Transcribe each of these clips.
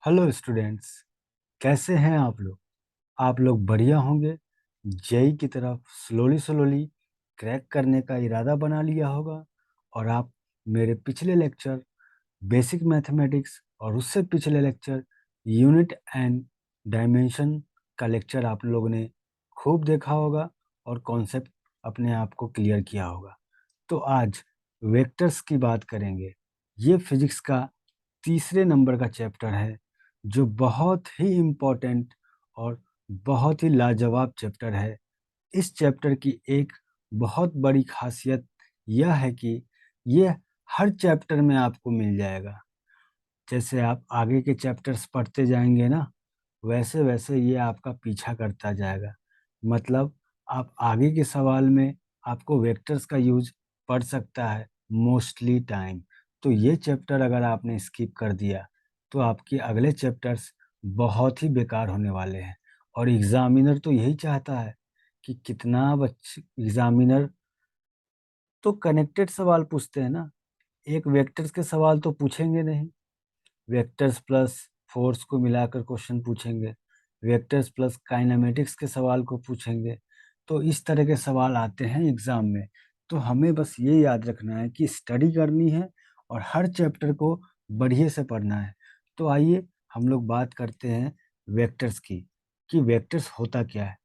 Hello students. कैसे हैं आप लोग? आप लोग बढ़िया होंगे। जेई की तरफ स्लोली स्लोली क्रैक करने का इरादा बना लिया होगा। और आप मेरे पिछले लेक्चर बेसिक मैथमेटिक्स और उससे पिछले लेक्चर यूनिट एंड डायमेंशन का लेक्चर आप लोगों ने खूब देखा होगा और कॉन्सेप्ट अपने आप को क्लियर किया होगा। तो आज वेक्टर्स की बात करेंगे। ये फिजिक्स का तीसरे नंबर का चैप्टर है जो बहुत ही इम्पोर्टेंट और बहुत ही लाजवाब चैप्टर है। इस चैप्टर की एक बहुत बड़ी खासियत यह है कि ये हर चैप्टर में आपको मिल जाएगा। जैसे आप आगे के चैप्टर्स पढ़ते जाएंगे ना, वैसे वैसे ये आपका पीछा करता जाएगा। मतलब आप आगे के सवाल में आपको वेक्टर्स का यूज पड़ सकता है मोस्टली टाइम। तो ये चैप्टर अगर आपने स्किप कर दिया तो आपके अगले चैप्टर्स बहुत ही बेकार होने वाले हैं। और एग्जामिनर तो यही चाहता है कि कितना बच्चे एग्जामिनर तो कनेक्टेड सवाल पूछते हैं ना। एक वेक्टर्स के सवाल तो पूछेंगे नहीं। वेक्टर्स प्लस फोर्स को मिलाकर क्वेश्चन पूछेंगे, वेक्टर्स प्लस काइनेमेटिक्स के सवाल को पूछेंगे। तो इस तरह के सवाल आते हैं एग्जाम में। तो हमें बस ये याद रखना है कि स्टडी करनी है और हर चैप्टर को बढ़िया से पढ़ना है। तो आइए हम लोग बात करते हैं वेक्टर्स की, कि वेक्टर्स होता क्या है।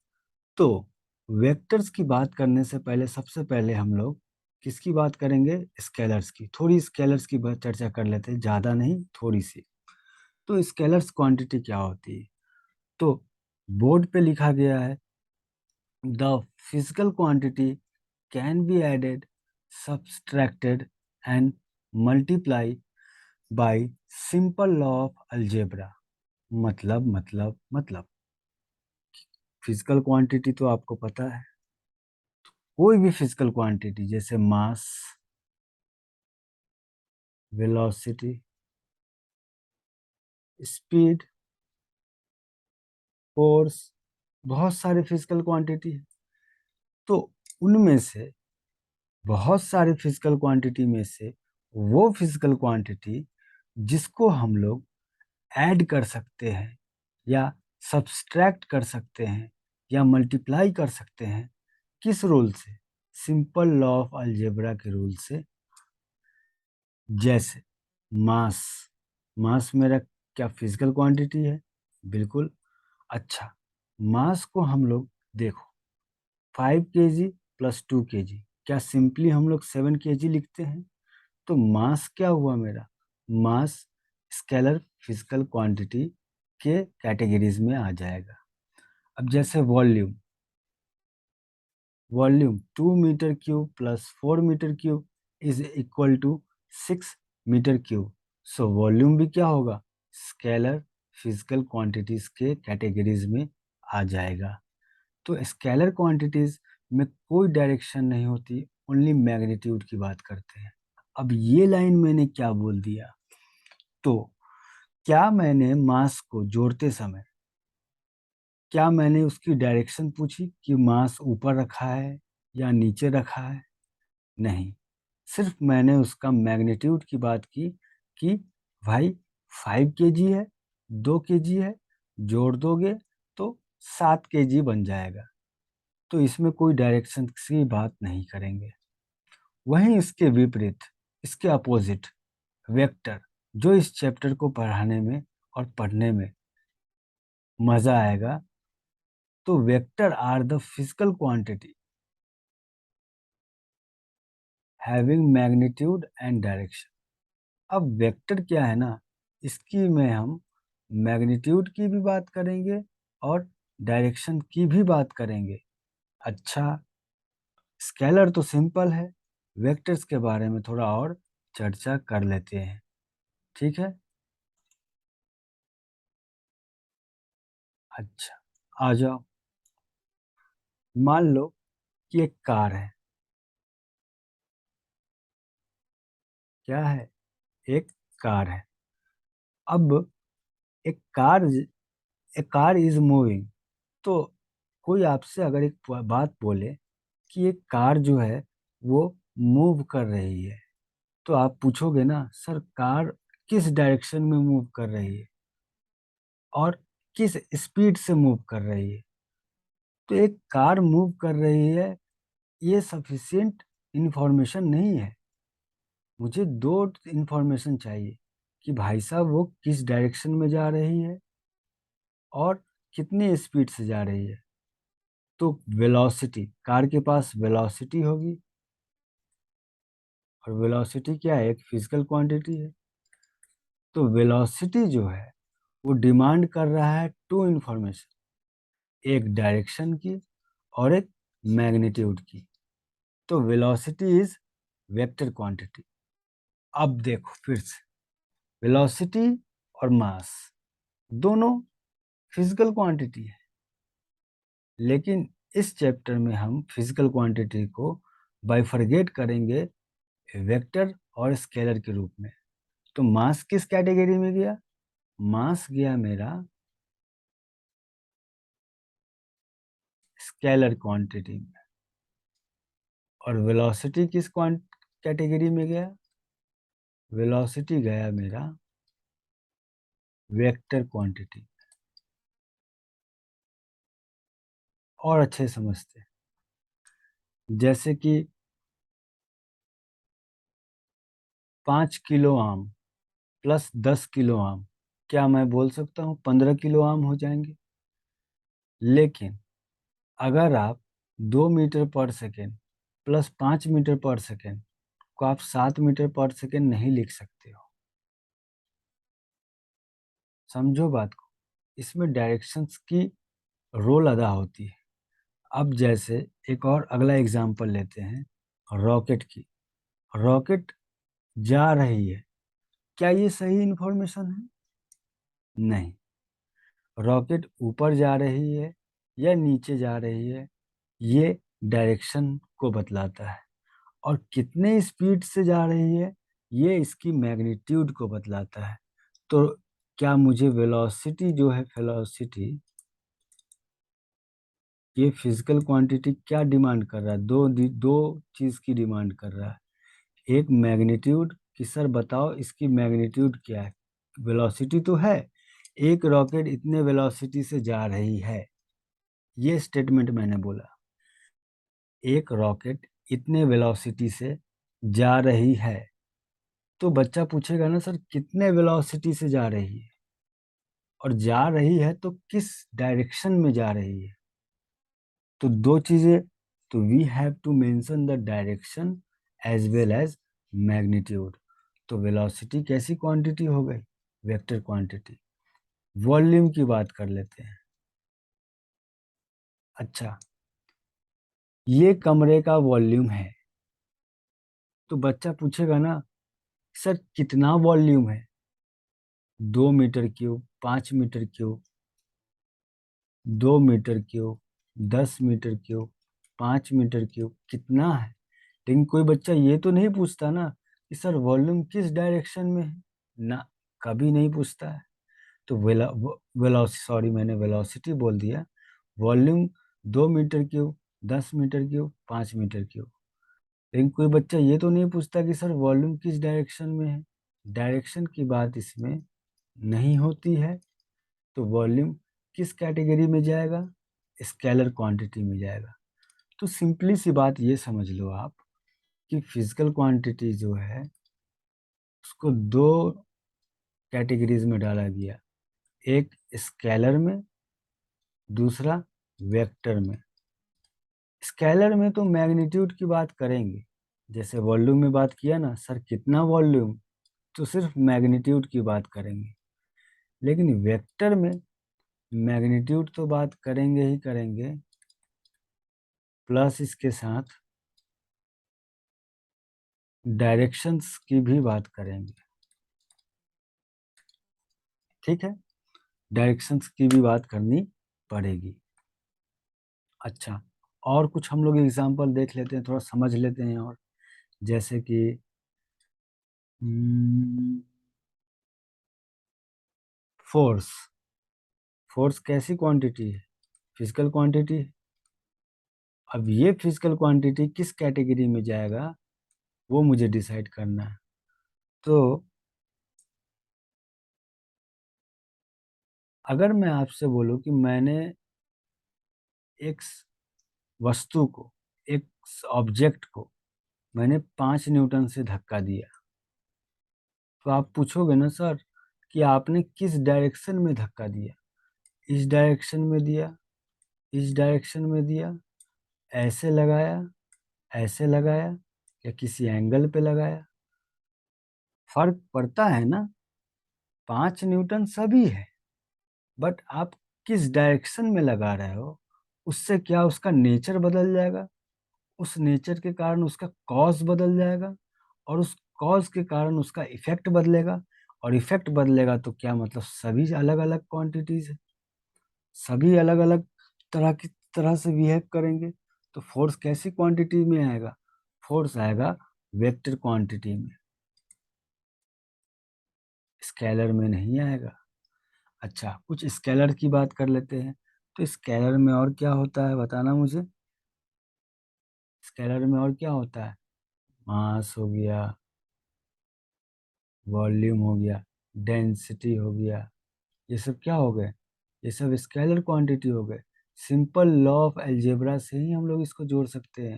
तो वेक्टर्स की बात करने से पहले सबसे पहले हम लोग किसकी बात करेंगे? स्केलर्स की। थोड़ी स्केलर्स की चर्चा कर लेते हैं, ज़्यादा नहीं, थोड़ी सी। तो स्केलर्स क्वांटिटी क्या होती है? तो बोर्ड पे लिखा गया है, the physical quantity can be added, subtracted and multiply by simple law of algebra. मतलब फिजिकल क्वांटिटी तो आपको पता है। कोई भी फिजिकल क्वांटिटी जैसे मास, वेलोसिटी, स्पीड, फोर्स, बहुत सारे फिजिकल क्वांटिटी है। तो उनमें से बहुत सारे फिजिकल क्वांटिटी में से वो फिजिकल क्वांटिटी जिसको हम लोग ऐड कर सकते हैं या सब्सट्रैक्ट कर सकते हैं या मल्टीप्लाई कर सकते हैं, किस रूल से? सिंपल लॉ ऑफ अलजेब्रा के रूल से। जैसे मास, मास मेरा क्या फिजिकल क्वांटिटी है? बिल्कुल। अच्छा, मास को हम लोग देखो, 5 kg प्लस 2 kg, क्या सिंपली हम लोग 7 kg लिखते हैं? तो मास क्या हुआ मेरा? मास स्केलर फिजिकल क्वांटिटी के कैटेगरीज में आ जाएगा। अब जैसे volume, volume 2 metre cube plus 4 metre cube is equal to 6 metre cube. So volume भी क्या होगा? स्केलर फिजिकल क्वांटिटीज के कैटेगरीज में आ जाएगा। तो स्केलर क्वांटिटीज में कोई डायरेक्शन नहीं होती, ओनली मैग्नीट्यूड की बात करते हैं। अब ये लाइन मैंने क्या बोल दिया? तो क्या मैंने मास को जोड़ते समय, क्या मैंने उसकी डायरेक्शन पूछी कि मास ऊपर रखा है या नीचे रखा है? नहीं, सिर्फ मैंने उसका मैग्नीट्यूड की बात की कि भाई 5 kg है, 2 kg है, जोड़ दोगे तो 7 kg बन जाएगा। तो इसमें कोई डायरेक्शन की बात नहीं करेंगे। वहीं इसके विपरीत, इसके अपोजिट, वेक्टर, जो इस चैप्टर को पढ़ाने में और पढ़ने में मजा आएगा। तो vector are the physical quantity having magnitude and direction. अब वेक्टर क्या है ना, इसकी में हम मैग्नीट्यूड की भी बात करेंगे और डायरेक्शन की भी बात करेंगे। अच्छा, स्केलर तो सिंपल है, वेक्टर्स के बारे में थोड़ा और चर्चा कर लेते हैं। ठीक है। अच्छा, आ जाओ। मान लो कि एक कार है। क्या है? एक कार है। अब एक car, A car is moving. तो कोई आपसे अगर एक बात बोले कि एक कार जो है वो मूव कर रही है, तो आप पूछोगे ना, सर कार किस डायरेक्शन में मूव कर रही है? और किस स्पीड से मूव कर रही है। तो एक कार मूव कर रही है, ये सफिशिएंट इंफॉर्मेशन नहीं है। मुझे दो इंफॉर्मेशन चाहिए कि भाई साहब वो किस डायरेक्शन में जा रही है और कितनी स्पीड से जा रही है। तो वेलोसिटी, कार के पास वेलोसिटी होगी, और वेलोसिटी क्या है? एक फिजिकल क्वांटिटी है। तो वेलोसिटी जो है वो डिमांड कर रहा है टू इंफॉर्मेशन, एक डायरेक्शन की और एक मैग्नीट्यूड की। तो वेलोसिटी इज वेक्टर क्वांटिटी। अब देखो फिर से, वेलोसिटी और मास दोनों फिजिकल क्वांटिटी है, लेकिन इस चैप्टर में हम फिजिकल क्वांटिटी को बाइफरगेट करेंगे वेक्टर और स्केलर के रूप में। तो मास किस कैटेगरी में गया? मास गया मेरा स्केलर क्वांटिटी में, और वेलोसिटी किस कैटेगरी में गया? वेलोसिटी गया मेरा वेक्टर क्वांटिटी। और अच्छे समझते हैं, जैसे कि 5 किलो आम प्लस 10 किलो आम, क्या मैं बोल सकता हूँ 15 किलो आम हो जाएंगे? लेकिन अगर आप 2 मीटर पर सेकेंड प्लस 5 मीटर पर सेकेंड को आप 7 मीटर पर सेकेंड नहीं लिख सकते हो। समझो बात को, इसमें डायरेक्शंस की रोल अदा होती है। अब जैसे एक और अगला एग्जांपल लेते हैं, रॉकेट की। रॉकेट जा रही है, क्या ये सही इंफॉर्मेशन है? नहीं। रॉकेट ऊपर जा रही है या नीचे जा रही है, ये डायरेक्शन को बतलाता है। और कितने स्पीड से जा रही है, ये इसकी मैग्नीट्यूड को बतलाता है। तो क्या मुझे वेलोसिटी जो है, वेलोसिटी, ये फिजिकल क्वांटिटी क्या डिमांड कर रहा है? दो चीज की डिमांड कर रहा है। एक मैग्नीट्यूड कि सर बताओ इसकी मैग्नीट्यूड क्या है। वेलोसिटी तो है, एक रॉकेट इतने वेलोसिटी से जा रही है, ये स्टेटमेंट मैंने बोला। एक रॉकेट इतने वेलोसिटी से जा रही है, तो बच्चा पूछेगा ना सर कितने वेलोसिटी से जा रही है, और जा रही है तो किस डायरेक्शन में जा रही है। तो दो चीजें, तो we have to mention the direction as well as magnitude. तो वेलोसिटी कैसी क्वांटिटी हो गई? Vector quantity. वॉल्यूम की बात कर लेते हैं। अच्छा, ये कमरे का वॉल्यूम है, तो बच्चा पूछेगा ना सर कितना वॉल्यूम है? 2 metre cube, 5 metre cube, 2 metre cube, 10 metre cube, 5 metre cube, कितना है? लेकिन कोई बच्चा ये तो नहीं पूछता ना कि सर वॉल्यूम किस डायरेक्शन में है। ना, कभी नहीं पूछता है। तो वेलोसिटी, सॉरी मैंने वेलोसिटी बोल दिया। Volume 2 metre cube, 10 metre cube, 5 metre cube. लेकिन कोई बच्चा ये तो नहीं पूछता कि सर वॉल्यूम किस डायरेक्शन में है। डायरेक्शन की बात इसमें नहीं होती है। तो वॉल्यूम किस कैटेगरी में जाएगा? स्केलर क्वांटिटी में जाएगा। तो सिंपली सी बात ये समझ लो आप कि फिजिकल क्वांटिटी जो है उसको दो कैटेगरीज में डाला गया, एक स्केलर में, दूसरा वेक्टर में। स्केलर में तो मैग्नीट्यूड की बात करेंगे, जैसे वॉल्यूम में बात किया ना सर कितना वॉल्यूम, तो सिर्फ मैग्नीट्यूड की बात करेंगे। लेकिन वेक्टर में मैग्नीट्यूड तो बात करेंगे ही करेंगे, प्लस इसके साथ डायरेक्शंस की भी बात करेंगे। ठीक है, डायरेक्शंस की भी बात करनी पड़ेगी। अच्छा, और कुछ हम लोग एग्जांपल देख लेते हैं, थोड़ा समझ लेते हैं। और जैसे कि फोर्स। फोर्स कैसी क्वांटिटी है? फिजिकल क्वांटिटी है। अब ये फिजिकल क्वांटिटी किस कैटेगरी में जाएगा, वो मुझे डिसाइड करना है। तो अगर मैं आपसे बोलूं कि मैंने एक वस्तु को, एक ऑब्जेक्ट को मैंने 5 न्यूटन से धक्का दिया, तो आप पूछोगे ना सर कि आपने किस डायरेक्शन में धक्का दिया? इस डायरेक्शन में दिया, इस डायरेक्शन में दिया, ऐसे लगाया, ऐसे लगाया, या किसी एंगल पे लगाया? फर्क पड़ता है ना। 5 न्यूटन सभी है, बट आप किस डायरेक्शन में लगा रहे हो, उससे क्या उसका नेचर बदल जाएगा, उस नेचर के कारण उसका कॉज बदल जाएगा, और उस कॉज के कारण उसका इफेक्ट बदलेगा, और इफेक्ट बदलेगा तो क्या मतलब सभी अलग अलग क्वांटिटीज है, सभी अलग अलग तरह से बिहेव करेंगे। तो फोर्स कैसी क्वांटिटी में आएगा? फोर्स आएगा वेक्टर क्वांटिटी में, स्केलर में नहीं आएगा। अच्छा, कुछ स्केलर की बात कर लेते हैं। तो स्केलर में और क्या होता है बताना मुझे। स्केलर में और क्या होता है? मास हो गया, वॉल्यूम हो गया, डेंसिटी हो गया, ये सब क्या हो गए? ये सब स्केलर क्वांटिटी हो गए। सिंपल लॉ ऑफ अलजेब्रा से ही हम लोग इसको जोड़ सकते हैं,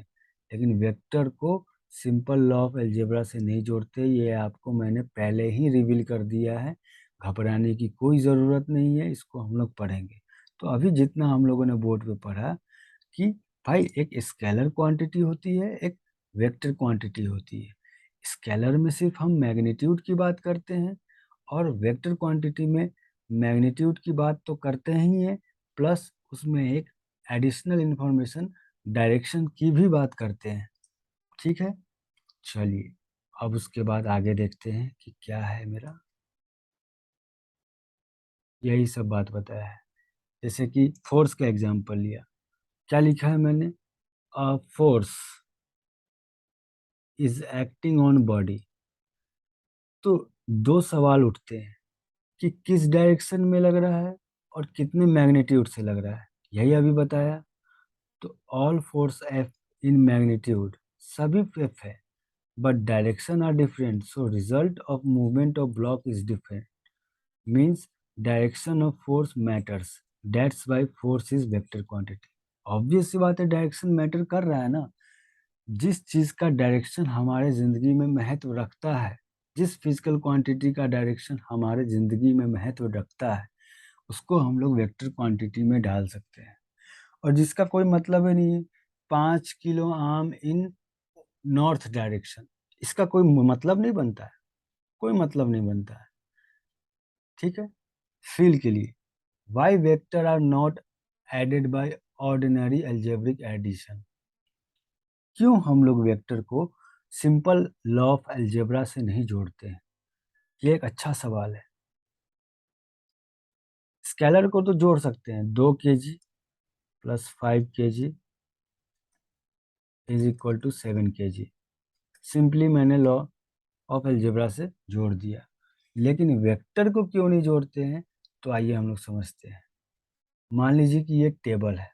लेकिन वेक्टर को सिंपल लॉ ऑफ अलजेब्रा से नहीं जोड़ते। ये आपको मैंने पहले ही रिवील कर दिया है, घबराने की कोई ज़रूरत नहीं है, इसको हम लोग पढ़ेंगे। तो अभी जितना हम लोगों ने बोर्ड पे पढ़ा कि भाई एक स्केलर क्वांटिटी होती है, एक वेक्टर क्वांटिटी होती है। स्केलर में सिर्फ हम मैग्नीट्यूड की बात करते हैं, और वेक्टर क्वांटिटी में मैग्नीट्यूड की बात तो करते ही हैं, प्लस उसमें एक एडिशनल इंफॉर्मेशन डायरेक्शन की भी बात करते हैं। ठीक है, चलिए अब उसके बाद आगे देखते हैं कि क्या है मेरा। यही सब बात बताया है। जैसे कि फोर्स का एग्जांपल लिया, क्या लिखा है मैंने? A force is acting on body. तो दो सवाल उठते हैं कि किस डायरेक्शन में लग रहा है और कितने मैग्नीट्यूड से लग रहा है, यही अभी बताया। तो all force F in magnitude, सभी एफ है, but direction are different, so result of movement of block is different, means direction of force matters, that's why force is vector quantity. Obvious सी बात है, डायरेक्शन मैटर कर रहा है ना। जिस चीज का डायरेक्शन हमारे जिंदगी में महत्व रखता है, जिस फिजिकल क्वांटिटी का डायरेक्शन हमारे जिंदगी में महत्व रखता है, उसको हम लोग वेक्टर क्वांटिटी में डाल सकते हैं। और जिसका कोई मतलब ही नहीं है, 5 किलो आम इन नॉर्थ डायरेक्शन, इसका कोई मतलब नहीं बनता है, कोई मतलब नहीं बनता है। ठीक है, फील के लिए why vector are not added by ordinary algebraic addition. क्यों हम लोग वेक्टर को सिंपल लॉ ऑफ अलजेब्रा से नहीं जोड़ते हैं? ये एक अच्छा सवाल है। स्केलर को तो जोड़ सकते हैं, 2 kg plus 5 kg is equal to 7 kg। Simply मैंने लॉ ऑफ अलजेब्रा से जोड़ दिया। लेकिन वेक्टर को क्यों नहीं जोड़ते हैं? तो आइए हम लोग समझते हैं। मान लीजिए कि ये टेबल है,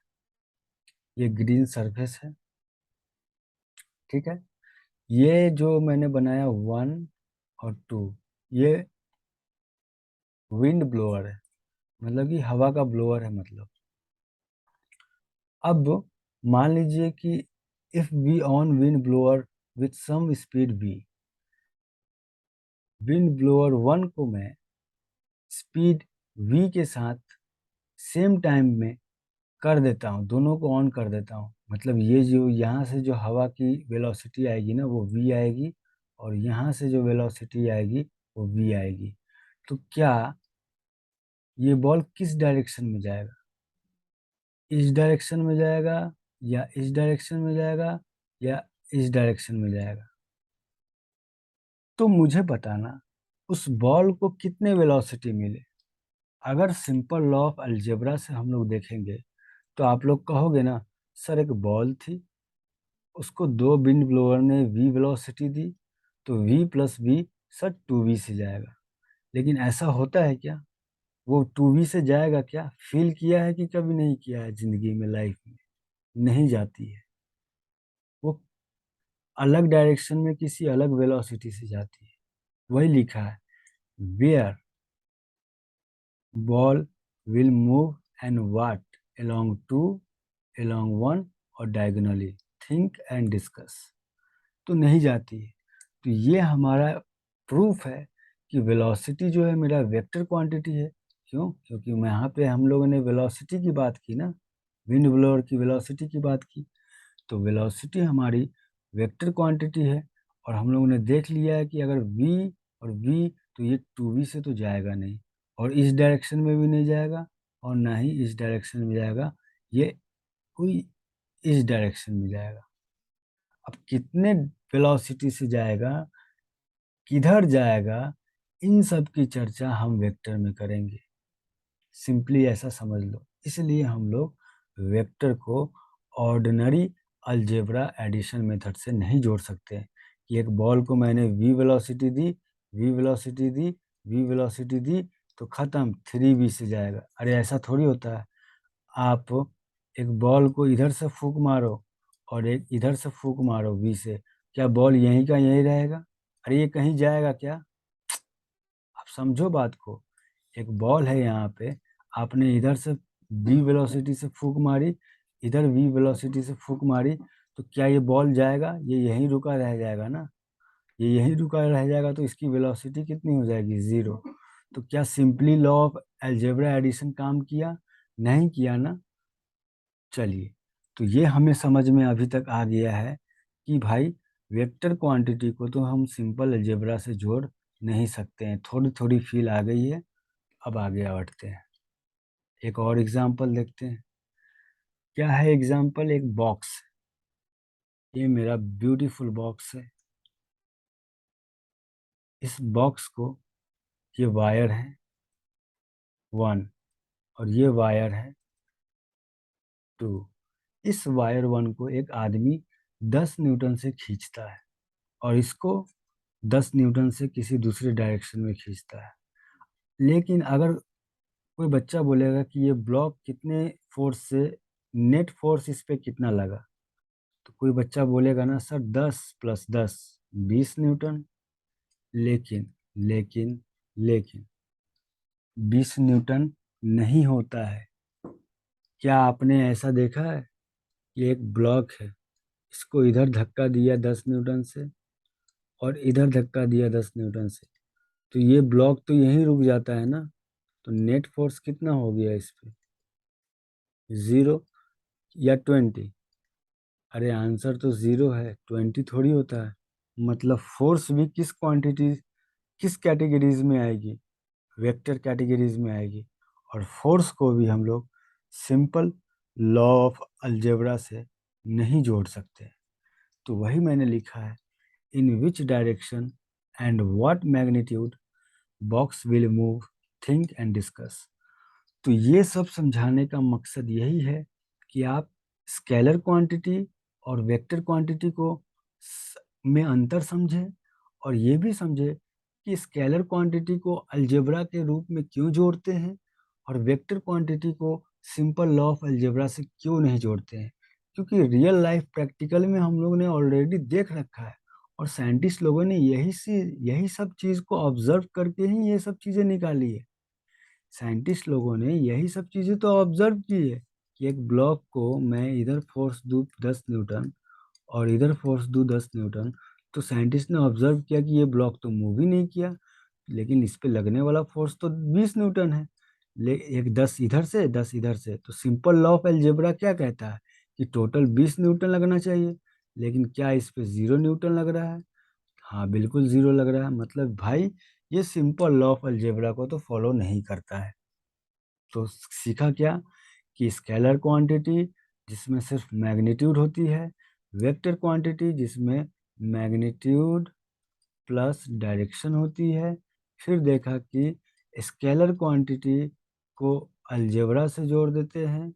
ये ग्रीन सरफेस है, ठीक है। ये जो मैंने बनाया 1 और 2, ये विंड ब्लोअर है, मतलब कि हवा का ब्लोअर है मतलब। अब मान लीजिए कि if we on wind blower with some speed v, wind blower 1 को मैं स्पीड v के साथ सेम टाइम में कर देता हूँ, दोनों को ऑन कर देता हूँ। मतलब ये जो यहाँ से जो हवा की वेलोसिटी आएगी ना वो v आएगी, और यहाँ से जो वेलोसिटी आएगी वो v आएगी। तो क्या ये बॉल किस डायरेक्शन में जाएगा? इस डायरेक्शन में जाएगा, या इस डायरेक्शन में जाएगा, या इस डायरेक्शन में जाएगा? तो मुझे बताना उस बॉल को कितने वेलोसिटी मिले। अगर सिंपल लॉ ऑफ अलजेब्रा से हम लोग देखेंगे तो आप लोग कहोगे ना, सर एक बॉल थी, उसको दो विंड ब्लोअर ने v वेलोसिटी दी, तो v plus we sir 2v से जाएगा। लेकिन ऐसा होता है क्या? वो 2v से जाएगा क्या? फील किया है कि कभी नहीं किया है जिंदगी में, लाइफ में? नहीं जाती है। वो अलग डायरेक्शन में किसी अलग वेलोसिटी से जाती है। वही लिखा है, where ball will move and what along two, along one और diagonally. Think and discuss. तो नहीं जाती है। तो ये हमारा प्रूफ है कि वेलोसिटी जो है मेरा वेक्टर क्वांटिटी है। क्यों? क्योंकि यहाँ पे हम लोगों ने वेलोसिटी की बात की ना, विंड ब्लोअर की वेलोसिटी की बात की। तो वेलोसिटी हमारी वेक्टर क्वांटिटी है और हम लोगों ने देख लिया है कि अगर v और v, तो ये 2v से तो जाएगा नहीं और इस डायरेक्शन में भी नहीं जाएगा और ना ही इस डायरेक्शन में जाएगा, ये कोई इस डायरेक्शन में जाएगा। अब कितने वेलोसिटी से जाएगा, किधर जाएगा, इन सब की चर्चा हम वेक्टर में करेंगे। सिंपली ऐसा समझ लो। इसलिए हम लोग वेक्टर को ऑर्डिनरी अलजेब्रा एडिशन मेथड से नहीं जोड़ सकते हैं कि एक बॉल को मैंने v वेलोसिटी दी, v वेलोसिटी दी, v वेलोसिटी दी तो ख़त्म 3v से जाएगा। अरे ऐसा थोड़ी होता है। आप एक बॉल को इधर से फूंक मारो और एक इधर से फूंक मारो v से, क्या बॉल यहीं का यहीं रहेगा? अरे ये कहीं जाएगा क्या? आप समझो बात को। एक बॉल है यहाँ पे, आपने इधर से v वेलोसिटी से फूंक मारी, इधर v वेलोसिटी से फूंक मारी, तो क्या ये बॉल जाएगा? ये यहीं रुका रह जाएगा ना। ये यहीं रुका रह जाएगा तो इसकी वेलोसिटी कितनी हो जाएगी? 0। तो क्या simply law of algebra addition काम किया? नहीं किया ना। चलिए, तो ये हमें समझ में अभी तक आ गया है कि भाई वेक्टर क्वांटिटी को तो हम सिंपल अलजेब्रा से जोड़ नहीं सकते हैं। थोड़ी थोड़ी फील आ गई है। अब आगे बढ़ते हैं, एक और एग्जांपल देखते हैं। क्या है एग्जांपल? एक बॉक्स। ये मेरा ब्यूटीफुल बॉक्स है। इस बॉक्स को, ये वायर है 1 और ये वायर है 2। इस वायर 1 को एक आदमी 10 न्यूटन से खींचता है और इसको 10 न्यूटन से किसी दूसरे डायरेक्शन में खींचता है। लेकिन अगर कोई बच्चा बोलेगा कि ये ब्लॉक कितने फोर्स से, नेट फोर्स इस पे कितना लगा, तो कोई बच्चा बोलेगा ना सर 10 + 10 20 न्यूटन। लेकिन लेकिन लेकिन 20 न्यूटन नहीं होता है। क्या आपने ऐसा देखा है कि एक ब्लॉक है, इसको इधर धक्का दिया 10 न्यूटन से और इधर धक्का दिया 10 न्यूटन से, तो ये ब्लॉक तो यहीं रुक जाता है ना। तो नेट फोर्स कितना हो गया इस पे? 0 या 20? अरे आंसर तो 0 है, 20 थोड़ी होता है। मतलब फोर्स भी किस क्वांटिटी, किस कैटेगरीज में आएगी? वेक्टर कैटेगरीज में आएगी। और फोर्स को भी हम लोग सिंपल लॉ ऑफ अलजेब्रा से नहीं जोड़ सकते। तो वही मैंने लिखा है, in which direction and what magnitude box will move, think and discuss. तो ये सब समझाने का मकसद यही है कि आप स्केलर क्वांटिटी और वेक्टर क्वांटिटी को में अंतर समझें और ये भी समझें कि स्केलर क्वांटिटी को अलजेब्रा के रूप में क्यों जोड़ते हैं और वेक्टर क्वांटिटी को सिंपल लॉ ऑफ अलजेब्रा से क्यों नहीं जोड़ते हैं। क्योंकि रियल लाइफ प्रैक्टिकल में हम लोगों ने ऑलरेडी देख रखा है और साइंटिस्ट लोगों ने यही सब चीज़ को ऑब्जर्व करके ही ये सब चीज़ें निकाली है। साइंटिस्ट लोगों ने यही सब चीज़ें तो ऑब्जर्व की है कि एक ब्लॉक को मैं इधर फोर्स दूँ 10 न्यूटन और इधर फोर्स दूँ 10 न्यूटन, तो साइंटिस्ट ने ऑब्जर्व किया कि ये ब्लॉक तो मूव ही नहीं किया, लेकिन इस पे लगने वाला फोर्स तो 20 न्यूटन है। ले एक 10 इधर से 10 इधर से, तो सिंपल लॉ ऑफ अलजेब्रा क्या कहता है कि टोटल 20 न्यूटन लगना चाहिए। लेकिन क्या इस पे 0 न्यूटन लग रहा है? हाँ बिल्कुल 0 लग रहा है। मतलब भाई ये सिंपल लॉ ऑफ अलजेब्रा को तो फॉलो नहीं करता है। तो सीखा क्या कि स्केलर क्वांटिटी जिसमें सिर्फ मैग्नीट्यूड होती है, वेक्टर क्वांटिटी जिसमें मैग्नीट्यूड प्लस डायरेक्शन होती है। फिर देखा कि स्केलर क्वांटिटी को अलजेब्रा से जोड़ देते हैं,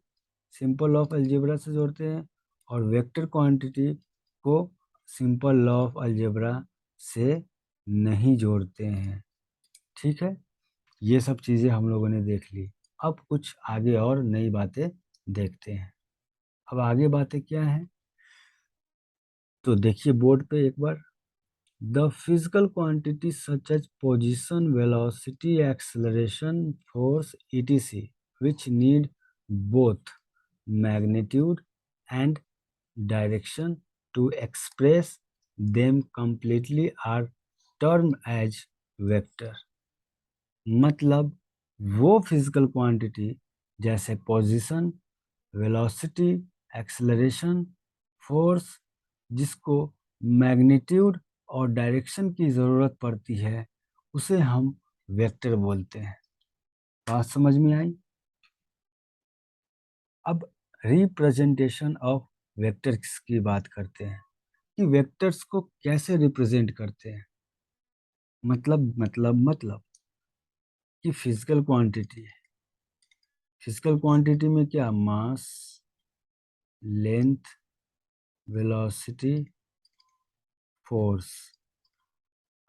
सिंपल ऑफ अलजेब्रा से जोड़ते हैं, और वेक्टर क्वांटिटी को सिंपल लॉ ऑफ अलजेब्रा से नहीं जोड़ते हैं। ठीक है, ये सब चीज़ें हम लोगों ने देख ली। अब कुछ आगे और नई बातें देखते हैं। अब आगे बातें क्या हैं, तो देखिए बोर्ड पे एक बार। The physical quantity such as position, velocity, acceleration, force, etc which need both magnitude and direction to express them completely are termed as vector। मतलब वो फिजिकल क्वांटिटी जैसे पोजीशन, वेलोसिटी, एक्सेलरेशन, फोर्स जिसको magnitude और direction की ज़रूरत पड़ती है उसे हम वेक्टर बोलते हैं। बात समझ में आई? अब रिप्रेजेंटेशन ऑफ वेक्टर्स की बात करते हैं कि वेक्टर्स को कैसे रिप्रेजेंट करते हैं। मतलब कि फिजिकल क्वांटिटी है। फिजिकल क्वांटिटी में क्या, मास, लेंथ, वेलोसिटी, फोर्स।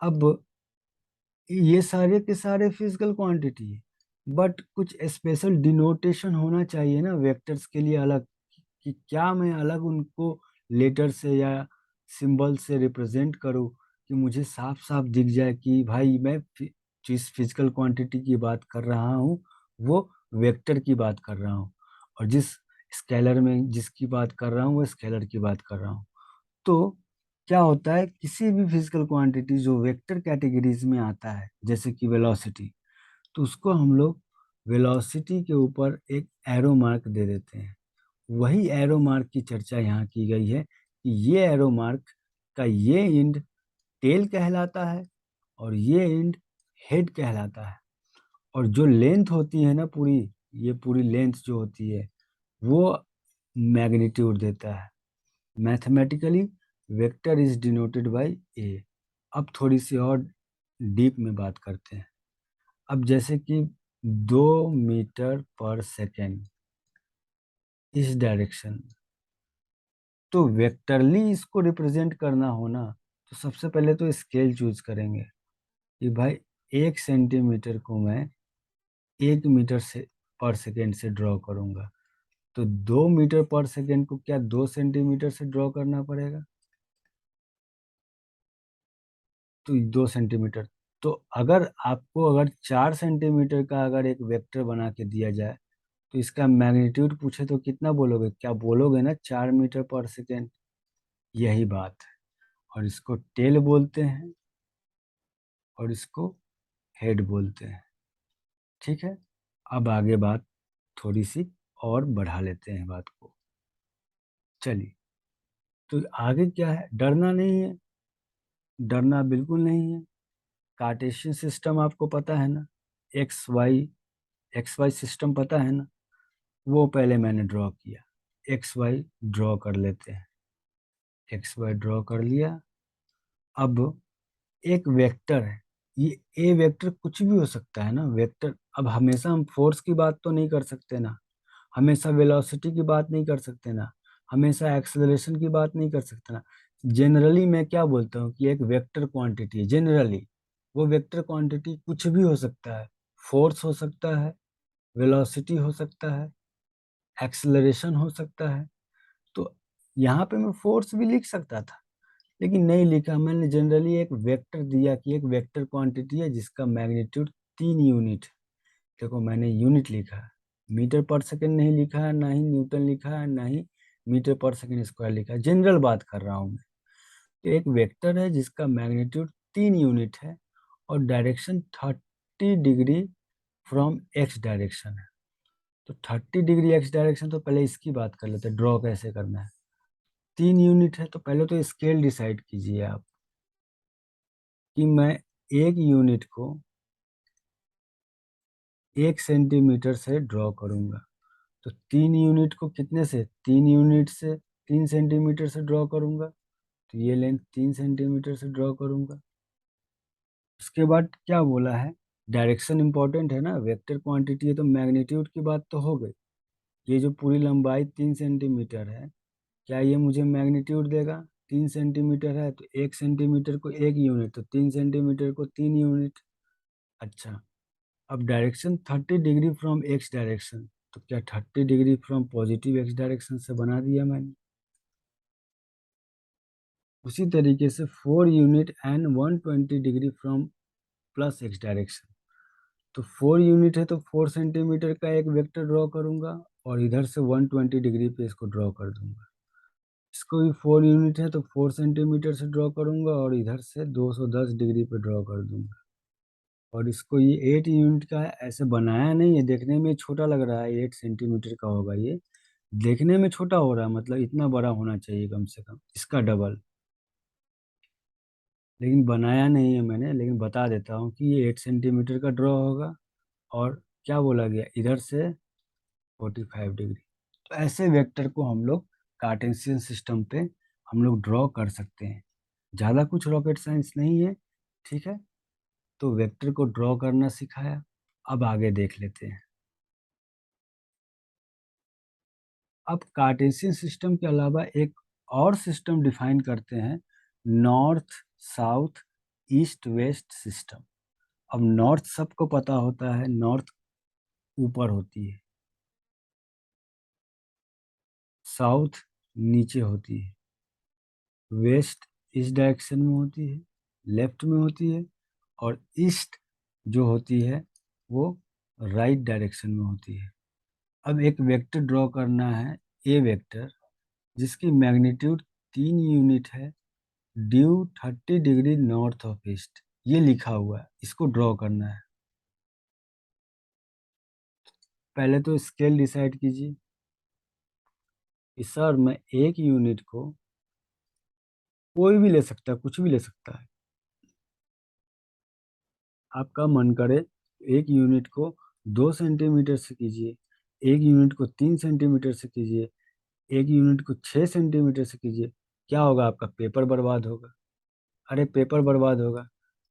अब ये सारे के सारे फिजिकल क्वांटिटी है, बट कुछ स्पेशल डिनोटेशन होना चाहिए ना वेक्टर्स के लिए अलग, कि क्या मैं अलग उनको लेटर से या सिंबल से रिप्रेजेंट करूं कि मुझे साफ साफ दिख जाए कि भाई मैं जिस फिजिकल क्वांटिटी की बात कर रहा हूँ वो वेक्टर की बात कर रहा हूँ, और जिस स्केलर में जिसकी बात कर रहा हूँ वो स्केलर की बात कर रहा हूँ। तो क्या होता है, किसी भी फिजिकल क्वांटिटी जो वेक्टर कैटेगरीज में आता है जैसे कि वेलोसिटी, तो उसको हम लोग वेलोसिटी के ऊपर एक एरो मार्क दे देते हैं। वही एरो मार्क की चर्चा यहाँ की गई है कि ये एरो मार्क का ये एंड टेल कहलाता है और ये एंड हेड कहलाता है। और जो लेंथ होती है ना पूरी, ये पूरी लेंथ जो होती है वो मैग्नीट्यूड देता है। Mathematically vector is denoted by A. अब थोड़ी सी और डीप में बात करते हैं। अब जैसे कि 2 मीटर पर सेकेंड इस डायरेक्शन, तो वेक्टरली इसको रिप्रेजेंट करना हो ना, तो सबसे पहले तो स्केल चूज करेंगे कि भाई 1 सेंटीमीटर को मैं 1 मीटर से पर सेकेंड से ड्रॉ करूंगा, तो 2 मीटर पर सेकेंड को क्या 2 सेंटीमीटर से ड्रॉ करना पड़ेगा, तो 2 सेंटीमीटर। तो अगर आपको अगर 4 सेंटीमीटर का अगर एक वेक्टर बना के दिया जाए तो इसका मैग्नीट्यूड पूछे तो कितना बोलोगे, क्या बोलोगे ना 4 मीटर पर सेकेंड। यही बात है। और इसको टेल बोलते हैं और इसको हेड बोलते हैं। ठीक है, अब आगे बात थोड़ी सी और बढ़ा लेते हैं बात को। चलिए, तो आगे क्या है, डरना नहीं है, डरना बिल्कुल नहीं है। कार्टेशियन सिस्टम आपको पता है ना, एक्स वाई सिस्टम पता है ना, वो पहले मैंने ड्रॉ किया। एक्स वाई ड्रॉ कर लेते हैं, एक्स वाई ड्रॉ कर लिया। अब एक वेक्टर है, ये ए वेक्टर कुछ भी हो सकता है ना वेक्टर। अब हमेशा हम फोर्स की बात तो नहीं कर सकते ना, हमेशा वेलोसिटी की बात नहीं कर सकते ना, हमेशा एक्सेलरेशन की बात नहीं कर सकते ना। जनरली मैं क्या बोलता हूँ कि एक वेक्टर क्वांटिटी है, जनरली वो वेक्टर क्वांटिटी कुछ भी हो सकता है। फोर्स हो सकता है, वेलोसिटी हो सकता है, एक्सेलरेशन हो सकता है। तो यहाँ पे मैं फोर्स भी लिख सकता था लेकिन नहीं लिखा, मैंने जनरली एक वेक्टर दिया कि एक वेक्टर क्वांटिटी है जिसका मैग्नीट्यूड 3 यूनिट। देखो मैंने यूनिट लिखा है, मीटर पर सेकंड नहीं लिखा है, ना ही न्यूटन लिखा है, ना ही मीटर पर सेकंड स्क्वायर लिखा है, जनरल बात कर रहा हूँ मैं। तो एक वेक्टर है जिसका मैग्नीट्यूड 3 यूनिट है और direction 30 degree from x direction है। तो 30 डिग्री एक्स डायरेक्शन, तो पहले इसकी बात कर लेते हैं, ड्रॉ कैसे करना है। 3 यूनिट है तो पहले तो स्केल डिसाइड कीजिए आप कि मैं एक यूनिट को 1 सेंटीमीटर से ड्रॉ करूंगा। तो 3 यूनिट को कितने से, 3 यूनिट से 3 सेंटीमीटर से ड्रॉ करूंगा, तो ये लेंथ 3 सेंटीमीटर से ड्रॉ करूंगा। उसके बाद क्या बोला है, डायरेक्शन इंपॉर्टेंट है ना, वेक्टर क्वांटिटी है तो मैग्नीट्यूड की बात तो हो गई। ये जो पूरी लंबाई 3 सेंटीमीटर है, क्या ये मुझे मैग्नीट्यूड देगा। 3 सेंटीमीटर है तो 1 सेंटीमीटर को 1 यूनिट, तो 3 सेंटीमीटर को 3 यूनिट। अच्छा, अब direction 30 degree from x direction, तो क्या 30 degree from positive x direction से बना दिया मैंने। उसी तरीके से 4 unit and 120 degree from plus x direction, तो 4 यूनिट है तो 4 सेंटीमीटर का एक वेक्टर ड्रॉ करूंगा और इधर से 120 डिग्री पे इसको ड्रॉ कर दूंगा। इसको भी 4 यूनिट है तो 4 सेंटीमीटर से ड्रॉ करूंगा और इधर से 210 डिग्री पे ड्रॉ कर दूंगा। और इसको ये 8 यूनिट का है, ऐसे बनाया नहीं है, देखने में छोटा लग रहा है, 8 सेंटीमीटर का होगा ये। देखने में छोटा हो रहा है, मतलब इतना बड़ा होना चाहिए कम से कम, इसका डबल। लेकिन बनाया नहीं है मैंने, लेकिन बता देता हूँ कि ये 8 सेंटीमीटर का ड्रॉ होगा। और क्या बोला गया, इधर से 45 डिग्री। तो ऐसे वेक्टर को हम लोग कार्टेशियन सिस्टम पे हम लोग ड्रॉ कर सकते हैं। ज़्यादा कुछ रॉकेट साइंस नहीं है, ठीक है। तो वेक्टर को ड्रॉ करना सिखाया, अब आगे देख लेते हैं। अब कार्टेशियन सिस्टम के अलावा एक और सिस्टम डिफाइन करते हैं, north south east west system. अब नॉर्थ सबको पता होता है, नॉर्थ ऊपर होती है, साउथ नीचे होती है, वेस्ट इस डायरेक्शन में होती है, लेफ्ट में होती है, और ईस्ट जो होती है वो राइट डायरेक्शन में होती है। अब एक वेक्टर ड्रॉ करना है, ए वेक्टर, जिसकी मैग्नीट्यूड 3 यूनिट है, due 30 degree north of east, ये लिखा हुआ है, इसको ड्रॉ करना है। पहले तो स्केल डिसाइड कीजिए कि सर मैं एक यूनिट को, कोई भी ले सकता है, कुछ भी ले सकता है, आपका मन करे एक यूनिट को 2 सेंटीमीटर से कीजिए, एक यूनिट को 3 सेंटीमीटर से कीजिए, एक यूनिट को 6 सेंटीमीटर से कीजिए। क्या होगा, आपका पेपर बर्बाद होगा। अरे पेपर बर्बाद होगा।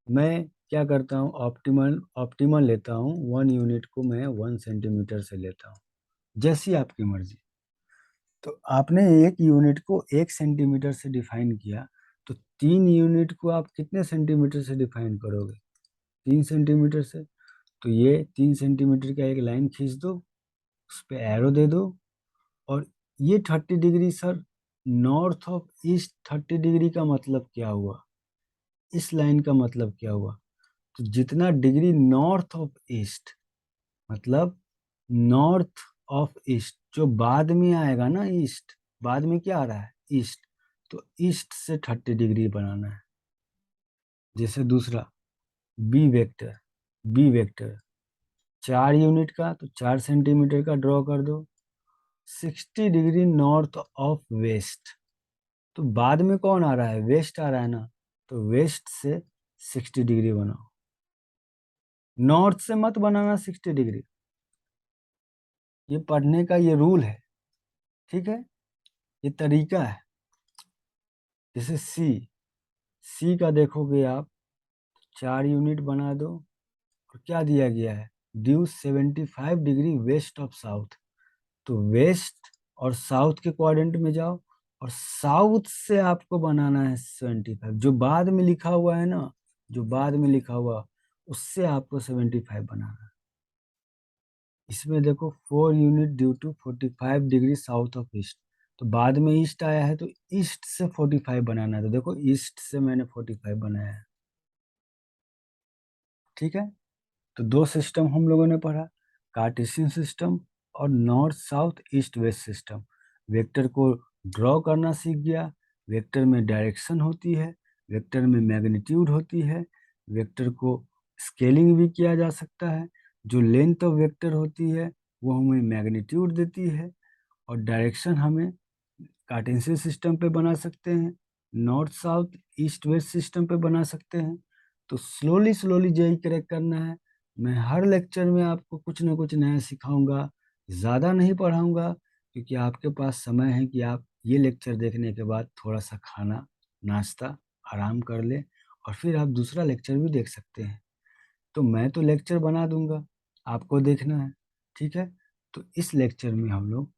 मैं क्या करता हूँ, ऑप्टिमल ऑप्टिमल लेता हूँ, 1 यूनिट को मैं 1 सेंटीमीटर से लेता हूँ, जैसी आपकी मर्जी। तो आपने एक यूनिट को 1 सेंटीमीटर से डिफाइन किया, तो 3 यूनिट को आप कितने सेंटीमीटर से डिफाइन करोगे, 3 सेंटीमीटर से। तो ये 3 सेंटीमीटर का एक लाइन खींच दो, उस पर एरो दे दो, और ये 30 degree sir, north of east 30 degree का मतलब क्या हुआ, इस लाइन का मतलब क्या हुआ। तो जितना डिग्री नॉर्थ ऑफ ईस्ट, मतलब नॉर्थ ऑफ ईस्ट जो बाद में आएगा ना, ईस्ट बाद में क्या आ रहा है, ईस्ट, तो ईस्ट से 30 डिग्री बनाना है। जैसे दूसरा बी वेक्टर 4 यूनिट का, तो 4 सेंटीमीटर का ड्रॉ कर दो, 60 डिग्री नॉर्थ ऑफ वेस्ट, तो बाद में कौन आ रहा है, वेस्ट आ रहा है ना, तो वेस्ट से 60 डिग्री बनाओ। नॉर्थ से मत बनाना 60 डिग्री, ये पढ़ने का ये रूल है, ठीक है, ये तरीका है। जैसे सी सी का देखोगे आप, 4 यूनिट बना दो, और क्या दिया गया है, due 75 degree west of south, तो वेस्ट और साउथ के क्वाड्रेंट में जाओ, और साउथ से आपको बनाना है 75, जो बाद में लिखा हुआ है ना, जो बाद में लिखा हुआ, उससे आपको 75 बनाना है। इसमें देखो 4 unit due to 45 degree south of east, तो बाद में ईस्ट आया है, तो ईस्ट से 45 बनाना है, तो देखो ईस्ट से मैंने 45 बनाया है, ठीक है। तो दो सिस्टम हम लोगों ने पढ़ा, कार्टेशियन सिस्टम और north south east west system. Vector को ड्रॉ करना सीख गया, वेक्टर में डायरेक्शन होती है, वेक्टर में मैग्नीट्यूड होती है, वेक्टर को स्केलिंग भी किया जा सकता है, जो लेंथ ऑफ वेक्टर होती है वो हमें मैग्नीट्यूड देती है, और डायरेक्शन हमें कार्टेशियन सिस्टम पे बना सकते हैं, north south east west system पे बना सकते हैं। तो स्लोली स्लोली जेई क्रैक करना है। मैं हर लेक्चर में आपको कुछ ना कुछ नया सिखाऊंगा, ज़्यादा नहीं पढ़ाऊंगा, क्योंकि आपके पास समय है कि आप ये लेक्चर देखने के बाद थोड़ा सा खाना नाश्ता आराम कर ले, और फिर आप दूसरा लेक्चर भी देख सकते हैं। तो मैं तो लेक्चर बना दूंगा, आपको देखना है, ठीक है। तो इस लेक्चर में हम लोग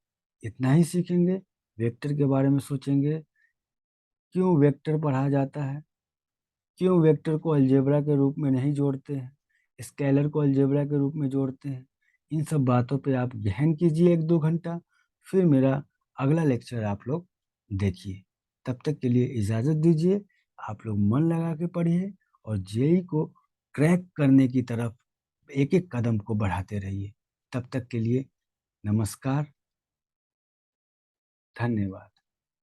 इतना ही सीखेंगे, वेक्टर के बारे में सोचेंगे, क्यों वेक्टर पढ़ा जाता है, क्यों वेक्टर को अलजेब्रा के रूप में नहीं जोड़ते हैं, स्केलर को अलजेब्रा के रूप में जोड़ते हैं। इन सब बातों पे आप गहन कीजिए 1-2 घंटा, फिर मेरा अगला लेक्चर आप लोग देखिए। तब तक के लिए इजाज़त दीजिए, आप लोग मन लगा के पढ़िए और जेई को क्रैक करने की तरफ एक एक कदम को बढ़ाते रहिए। तब तक के लिए नमस्कार, धन्यवाद।